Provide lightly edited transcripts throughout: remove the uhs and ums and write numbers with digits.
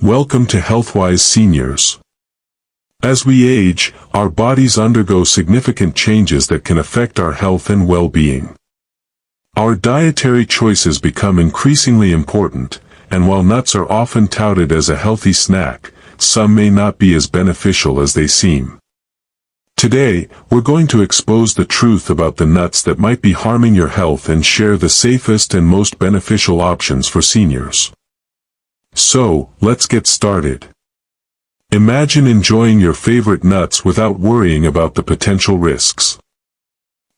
Welcome to HealthWise Seniors. As we age, our bodies undergo significant changes that can affect our health and well-being. Our dietary choices become increasingly important, and while nuts are often touted as a healthy snack, some may not be as beneficial as they seem. Today, we're going to expose the truth about the nuts that might be harming your health and share the safest and most beneficial options for seniors. So, let's get started. Imagine enjoying your favorite nuts without worrying about the potential risks.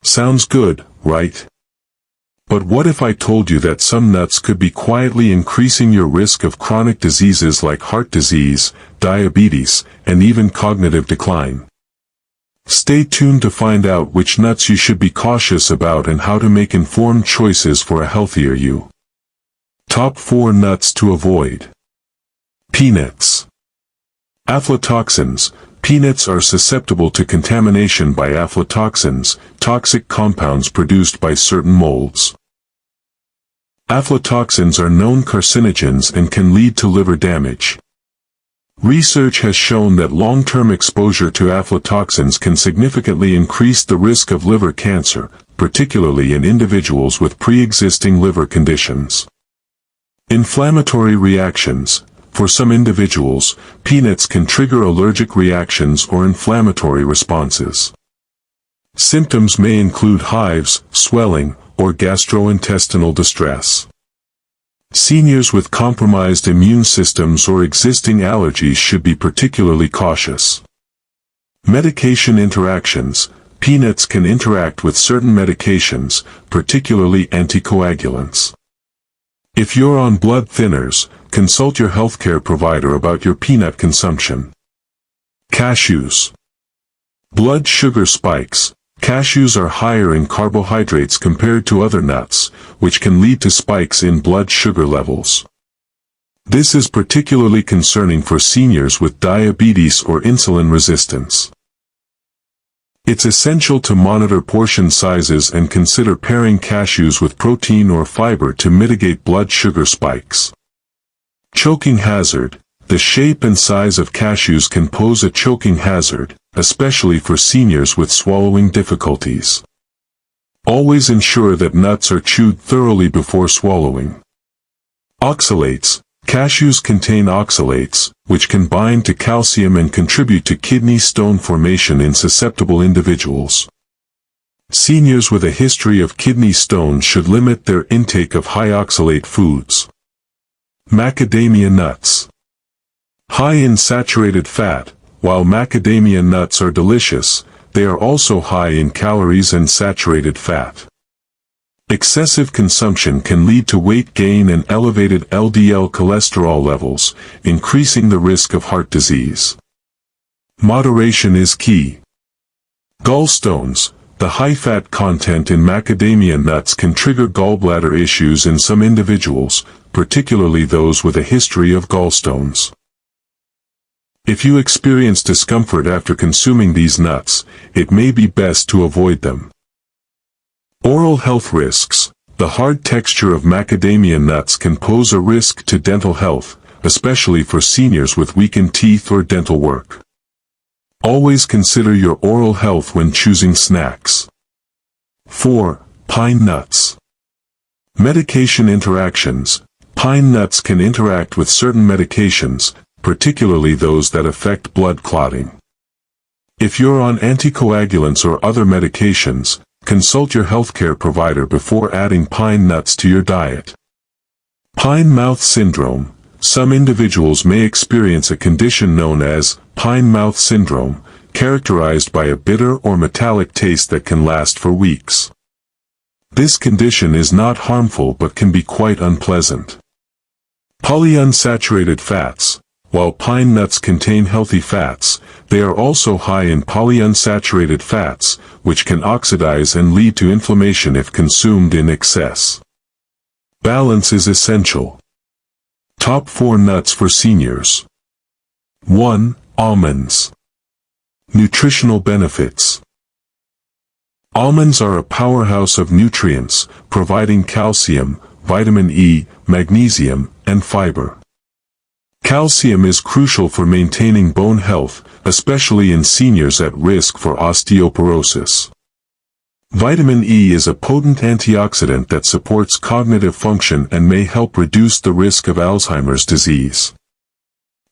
Sounds good, right? But what if I told you that some nuts could be quietly increasing your risk of chronic diseases like heart disease, diabetes, and even cognitive decline? Stay tuned to find out which nuts you should be cautious about and how to make informed choices for a healthier you. Top 4 nuts to avoid. Peanuts. Aflatoxins. Peanuts are susceptible to contamination by aflatoxins, toxic compounds produced by certain molds. Aflatoxins are known carcinogens and can lead to liver damage. Research has shown that long-term exposure to aflatoxins can significantly increase the risk of liver cancer, particularly in individuals with pre-existing liver conditions. Inflammatory reactions. For some individuals, peanuts can trigger allergic reactions or inflammatory responses. Symptoms may include hives, swelling, or gastrointestinal distress. Seniors with compromised immune systems or existing allergies should be particularly cautious. Medication interactions. Peanuts can interact with certain medications, particularly anticoagulants. If you're on blood thinners, consult your healthcare provider about your peanut consumption. Cashews. Blood sugar spikes. Cashews are higher in carbohydrates compared to other nuts, which can lead to spikes in blood sugar levels. This is particularly concerning for seniors with diabetes or insulin resistance. It's essential to monitor portion sizes and consider pairing cashews with protein or fiber to mitigate blood sugar spikes. Choking hazard. The shape and size of cashews can pose a choking hazard, especially for seniors with swallowing difficulties. Always ensure that nuts are chewed thoroughly before swallowing. Oxalates. Cashews contain oxalates, which can bind to calcium and contribute to kidney stone formation in susceptible individuals. Seniors with a history of kidney stones should limit their intake of high oxalate foods. Macadamia nuts. High in saturated fat. While macadamia nuts are delicious, they are also high in calories and saturated fat. Excessive consumption can lead to weight gain and elevated LDL cholesterol levels, increasing the risk of heart disease. Moderation is key. Gallstones. The high-fat content in macadamia nuts can trigger gallbladder issues in some individuals, particularly those with a history of gallstones. If you experience discomfort after consuming these nuts, it may be best to avoid them. Oral health risks. The hard texture of macadamia nuts can pose a risk to dental health, especially for seniors with weakened teeth or dental work. Always consider your oral health when choosing snacks. 4. Pine nuts. Medication interactions. Pine nuts can interact with certain medications, particularly those that affect blood clotting. If you're on anticoagulants or other medications, consult your healthcare provider before adding pine nuts to your diet. Pine mouth syndrome. Some individuals may experience a condition known as pine mouth syndrome, characterized by a bitter or metallic taste that can last for weeks. This condition is not harmful but can be quite unpleasant. Polyunsaturated fats. While pine nuts contain healthy fats, they are also high in polyunsaturated fats, which can oxidize and lead to inflammation if consumed in excess. Balance is essential. Top 4 nuts for seniors. 1. Almonds. Nutritional benefits. Almonds are a powerhouse of nutrients, providing calcium, vitamin E, magnesium, and fiber. Calcium is crucial for maintaining bone health, especially in seniors at risk for osteoporosis. Vitamin E is a potent antioxidant that supports cognitive function and may help reduce the risk of Alzheimer's disease.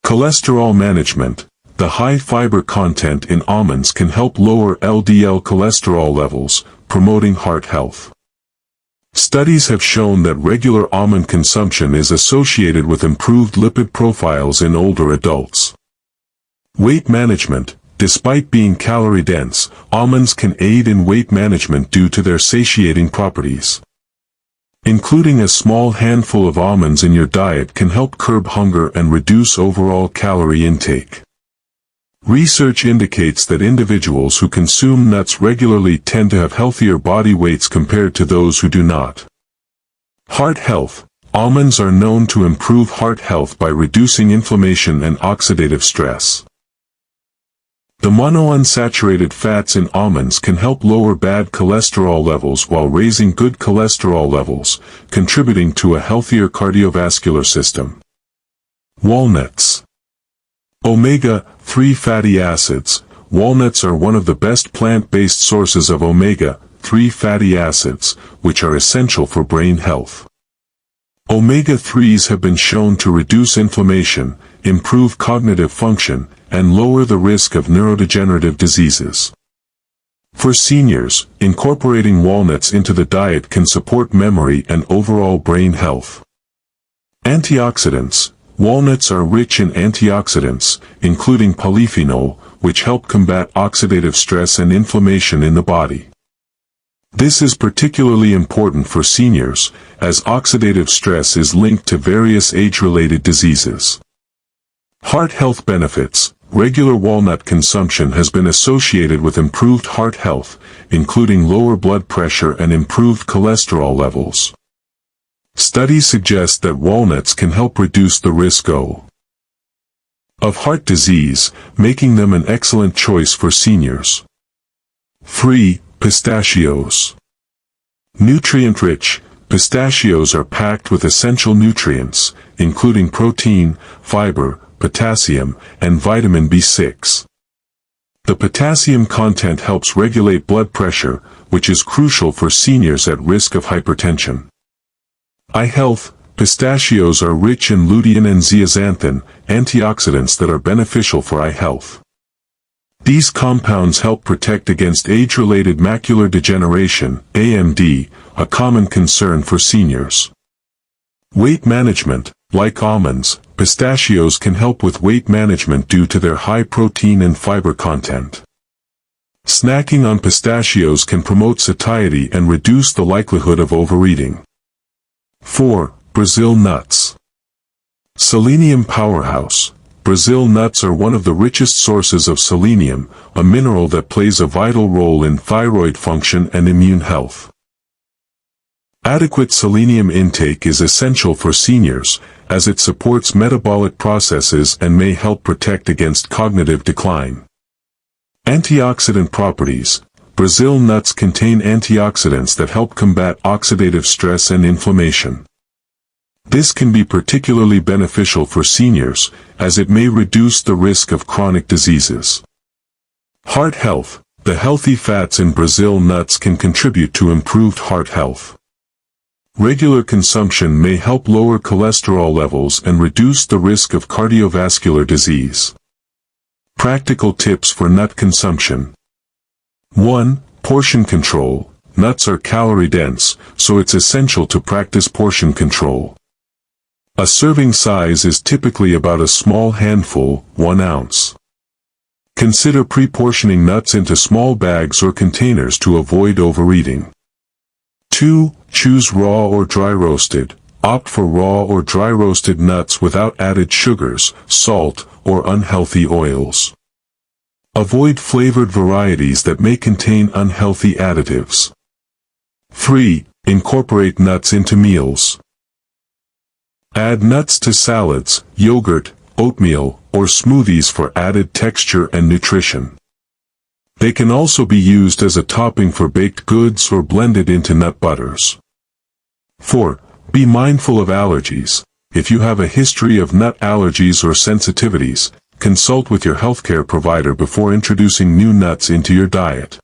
Cholesterol management. The high fiber content in almonds can help lower LDL cholesterol levels, promoting heart health. Studies have shown that regular almond consumption is associated with improved lipid profiles in older adults. Weight management. Despite being calorie-dense, almonds can aid in weight management due to their satiating properties. Including a small handful of almonds in your diet can help curb hunger and reduce overall calorie intake. Research indicates that individuals who consume nuts regularly tend to have healthier body weights compared to those who do not. Heart health. Almonds are known to improve heart health by reducing inflammation and oxidative stress. The monounsaturated fats in almonds can help lower bad cholesterol levels while raising good cholesterol levels, contributing to a healthier cardiovascular system. Walnuts. Omega-3 fatty acids. Walnuts are one of the best plant-based sources of omega-3 fatty acids, which are essential for brain health. Omega-3s have been shown to reduce inflammation, improve cognitive function, and lower the risk of neurodegenerative diseases. For seniors, incorporating walnuts into the diet can support memory and overall brain health. Antioxidants. Walnuts are rich in antioxidants, including polyphenol, which help combat oxidative stress and inflammation in the body. This is particularly important for seniors, as oxidative stress is linked to various age-related diseases. Heart health benefits. Regular walnut consumption has been associated with improved heart health, including lower blood pressure and improved cholesterol levels. Studies suggest that walnuts can help reduce the risk of heart disease, making them an excellent choice for seniors. Free pistachios. Nutrient-rich, pistachios are packed with essential nutrients, including protein, fiber, potassium, and vitamin B6. The potassium content helps regulate blood pressure, which is crucial for seniors at risk of hypertension. Eye health. Pistachios are rich in lutein and zeaxanthin, antioxidants that are beneficial for eye health. These compounds help protect against age-related macular degeneration, AMD, a common concern for seniors. Weight management. Like almonds, pistachios can help with weight management due to their high protein and fiber content. Snacking on pistachios can promote satiety and reduce the likelihood of overeating. 4. Brazil nuts. Selenium powerhouse. Brazil nuts are one of the richest sources of selenium, a mineral that plays a vital role in thyroid function and immune health. Adequate selenium intake is essential for seniors, as it supports metabolic processes and may help protect against cognitive decline. Antioxidant properties. Brazil nuts contain antioxidants that help combat oxidative stress and inflammation. This can be particularly beneficial for seniors, as it may reduce the risk of chronic diseases. Heart health. The healthy fats in Brazil nuts can contribute to improved heart health. Regular consumption may help lower cholesterol levels and reduce the risk of cardiovascular disease. Practical tips for nut consumption. 1. Portion control. Nuts are calorie-dense, so it's essential to practice portion control. A serving size is typically about a small handful, 1 ounce. Consider pre-portioning nuts into small bags or containers to avoid overeating. 2. Choose raw or dry roasted. Opt for raw or dry roasted nuts without added sugars, salt, or unhealthy oils. Avoid flavored varieties that may contain unhealthy additives. 3. Incorporate nuts into meals. Add nuts to salads, yogurt, oatmeal, or smoothies for added texture and nutrition. They can also be used as a topping for baked goods or blended into nut butters. 4. Be mindful of allergies. If you have a history of nut allergies or sensitivities, consult with your healthcare provider before introducing new nuts into your diet.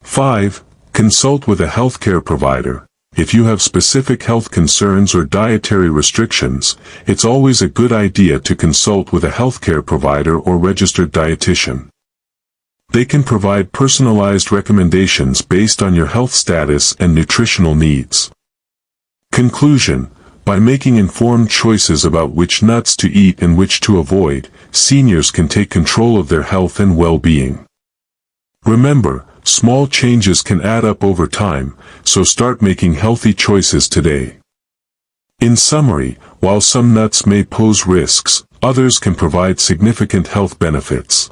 5. Consult with a healthcare provider. If you have specific health concerns or dietary restrictions, it's always a good idea to consult with a healthcare provider or registered dietitian. They can provide personalized recommendations based on your health status and nutritional needs. Conclusion: by making informed choices about which nuts to eat and which to avoid, seniors can take control of their health and well-being. Remember, small changes can add up over time, so start making healthy choices today. In summary, while some nuts may pose risks, others can provide significant health benefits.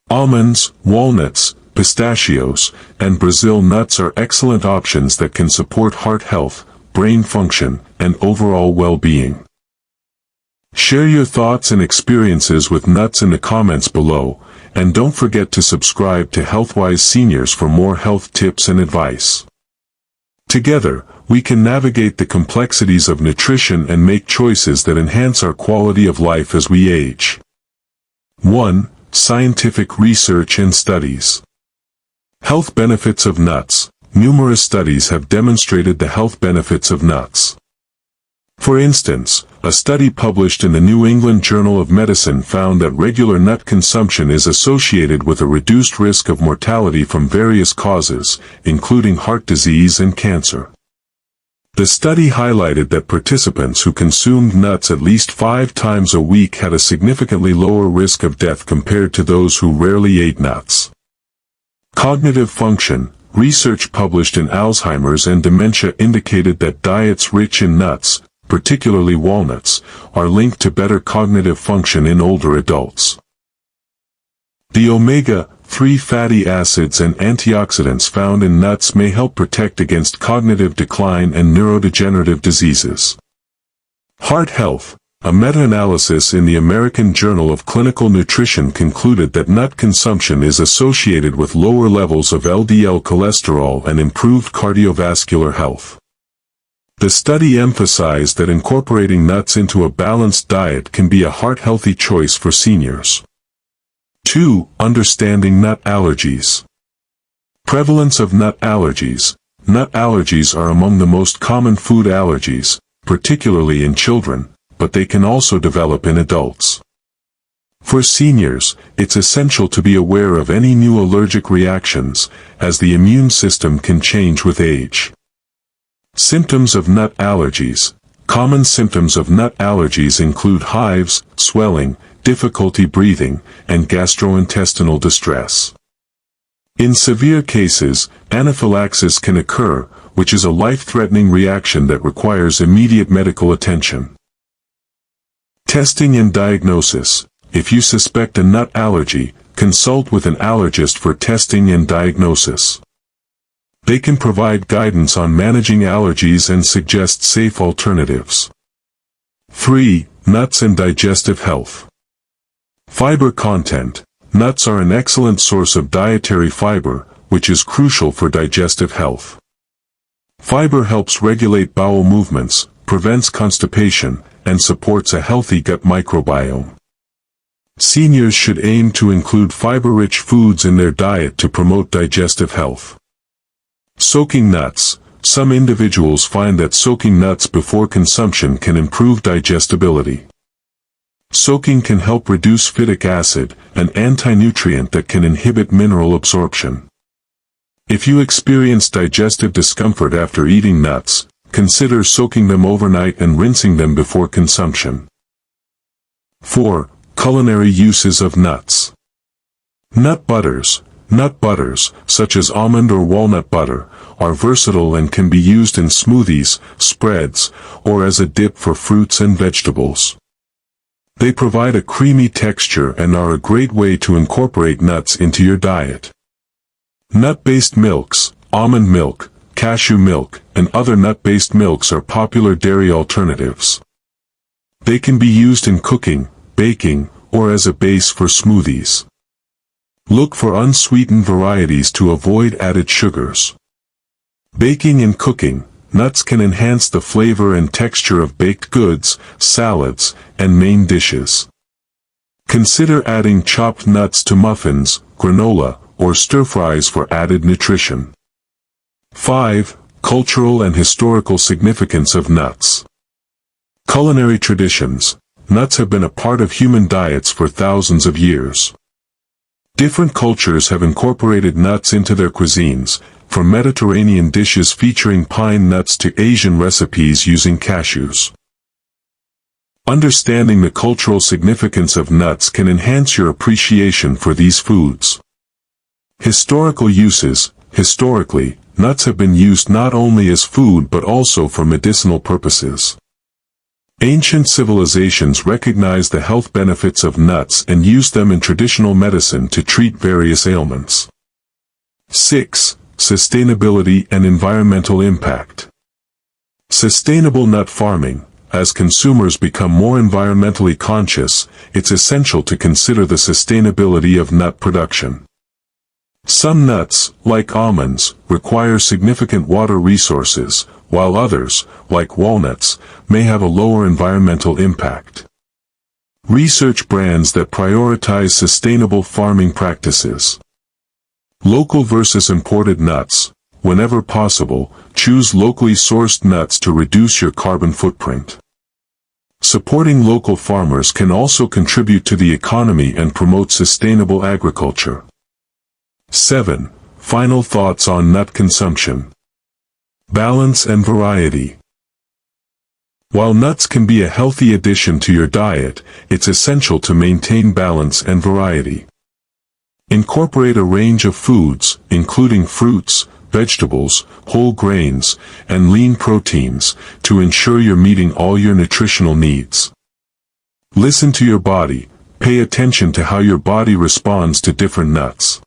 Almonds, walnuts, pistachios, and Brazil nuts are excellent options that can support heart health, brain function, and overall well-being. Share your thoughts and experiences with nuts in the comments below, and don't forget to subscribe to HealthWise Seniors for more health tips and advice. Together, we can navigate the complexities of nutrition and make choices that enhance our quality of life as we age. 1. Scientific research and studies. Health benefits of nuts. Numerous studies have demonstrated the health benefits of nuts. For instance, a study published in the New England Journal of Medicine found that regular nut consumption is associated with a reduced risk of mortality from various causes, including heart disease and cancer. The study highlighted that participants who consumed nuts at least 5 times a week had a significantly lower risk of death compared to those who rarely ate nuts. Cognitive function. Research published in Alzheimer's and dementia indicated that diets rich in nuts, particularly walnuts, are linked to better cognitive function in older adults. The omega-3 fatty acids and antioxidants found in nuts may help protect against cognitive decline and neurodegenerative diseases. Heart health. A meta-analysis in the American Journal of Clinical Nutrition concluded that nut consumption is associated with lower levels of LDL cholesterol and improved cardiovascular health. The study emphasized that incorporating nuts into a balanced diet can be a heart-healthy choice for seniors. 2. Understanding nut allergies. Prevalence of nut allergies. Nut allergies are among the most common food allergies, particularly in children, but they can also develop in adults. For seniors, it's essential to be aware of any new allergic reactions, as the immune system can change with age. Symptoms of nut allergies. Common symptoms of nut allergies include hives, swelling, difficulty breathing, and gastrointestinal distress. In severe cases, anaphylaxis can occur, which is a life-threatening reaction that requires immediate medical attention. Testing and diagnosis. If you suspect a nut allergy, consult with an allergist for testing and diagnosis. They can provide guidance on managing allergies and suggest safe alternatives. 3. Nuts and digestive health. Fiber content. Nuts are an excellent source of dietary fiber, which is crucial for digestive health. Fiber helps regulate bowel movements, prevents constipation, and supports a healthy gut microbiome. Seniors should aim to include fiber-rich foods in their diet to promote digestive health. Soaking nuts. Some individuals find that soaking nuts before consumption can improve digestibility. Soaking can help reduce phytic acid, an anti-nutrient that can inhibit mineral absorption. If you experience digestive discomfort after eating nuts, consider soaking them overnight and rinsing them before consumption. 4. Culinary uses of nuts. Nut butters. Nut butters, such as almond or walnut butter, are versatile and can be used in smoothies, spreads, or as a dip for fruits and vegetables. They provide a creamy texture and are a great way to incorporate nuts into your diet. Nut-based milks, almond milk, cashew milk, and other nut-based milks are popular dairy alternatives. They can be used in cooking, baking, or as a base for smoothies. Look for unsweetened varieties to avoid added sugars. Baking and cooking. nuts can enhance the flavor and texture of baked goods, salads, and main dishes. Consider adding chopped nuts to muffins, granola, or stir-fries for added nutrition. 5. Cultural and historical significance of nuts. Culinary traditions. Nuts have been a part of human diets for thousands of years. Different cultures have incorporated nuts into their cuisines, from Mediterranean dishes featuring pine nuts to Asian recipes using cashews. Understanding the cultural significance of nuts can enhance your appreciation for these foods. Historical uses. Historically, nuts have been used not only as food but also for medicinal purposes. Ancient civilizations recognized the health benefits of nuts and used them in traditional medicine to treat various ailments. 6. Sustainability and environmental impact. Sustainable nut farming. As consumers become more environmentally conscious, it's essential to consider the sustainability of nut production. Some nuts, like almonds, require significant water resources, while others, like walnuts, may have a lower environmental impact. Research brands that prioritize sustainable farming practices. Local versus imported nuts. Whenever possible, choose locally sourced nuts to reduce your carbon footprint. Supporting local farmers can also contribute to the economy and promote sustainable agriculture. 7. Final thoughts on nut consumption. Balance and variety. While nuts can be a healthy addition to your diet, it's essential to maintain balance and variety. Incorporate a range of foods, including fruits, vegetables, whole grains, and lean proteins, to ensure you're meeting all your nutritional needs. Listen to your body. Pay attention to how your body responds to different nuts.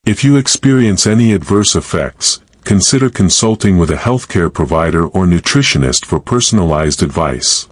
If you experience any adverse effects, consider consulting with a healthcare provider or nutritionist for personalized advice.